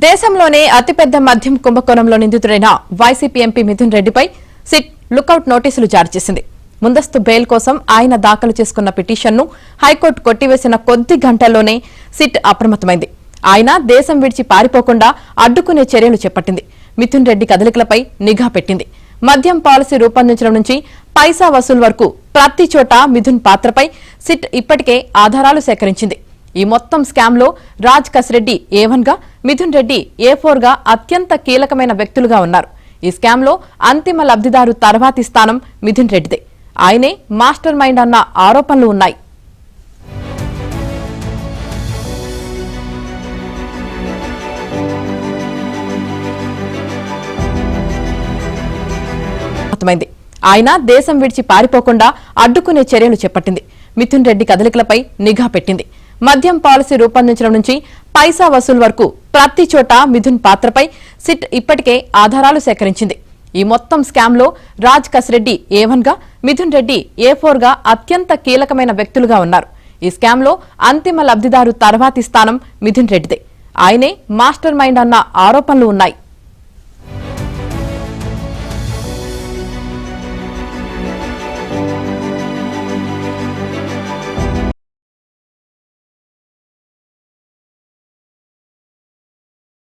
దేశంలోనే అతిపెద్ద మద్యం కుంభకోణంలో నిందితుడైన వైసీపీ ఎంపీ మిథున్ రెడ్డిపై సిట్ లుకౌట్ నోటీసులు జారీ చేసింది. ముందస్తు బెయిల్ కోసం ఆయన దాఖలు చేసుకున్న పిటిషన్ను హైకోర్టు కొట్టివేసిన కొద్ది గంటల్లోనే సిట్ అప్రమత్తమైంది. ఆయన దేశం విడిచి పారిపోకుండా అడ్డుకునే చర్యలు చేపట్టింది. మిథున్ రెడ్డి కదలికలపై నిఘా పెట్టింది. మద్యం పాలసీ రూపొందించడం నుంచి పైసా వసూలు వరకు ప్రతి చోట మిథున్ పాత్రపై సిట్ ఇప్పటికే ఆధారాలు సేకరించింది. ఈ మొత్తం స్కామ్ లో రాజ్ కసిరెడ్డి A1 గా, మిథున్ రెడ్డి A4 గా అత్యంత కీలకమైన వ్యక్తులుగా ఉన్నారు. ఈ స్కామ్ లో అంతిమ లబ్ధిదారు తర్వాతి స్థానం మిథున్ రెడ్డిదే. ఆయనే మాస్టర్ మైండ్ అన్న ఆరోపణలు ఉన్నాయి. ఆయన దేశం విడిచి పారిపోకుండా అడ్డుకునే చర్యలు చేపట్టింది. మిథున్ రెడ్డి కదలికలపై నిఘా పెట్టింది. మద్యం పాలసీ రూపొందించడం నుంచి పైసా వసూలు వరకు ప్రతి చోట మిథున్ పాత్రపై సిట్ ఇప్పటికే ఆధారాలు సేకరించింది. ఈ మొత్తం స్కామ్ లో రాజ్ కసిరెడ్డి A1 గా, మిథున్ రెడ్డి A4 గా అత్యంత కీలకమైన వ్యక్తులుగా ఉన్నారు. ఈ స్కామ్ లో అంతిమ లబ్ధిదారు తర్వాతి స్థానం మిథున్ రెడ్డిదే. ఆయనే మాస్టర్ మైండ్ అన్న ఆరోపణలు ఉన్నాయి.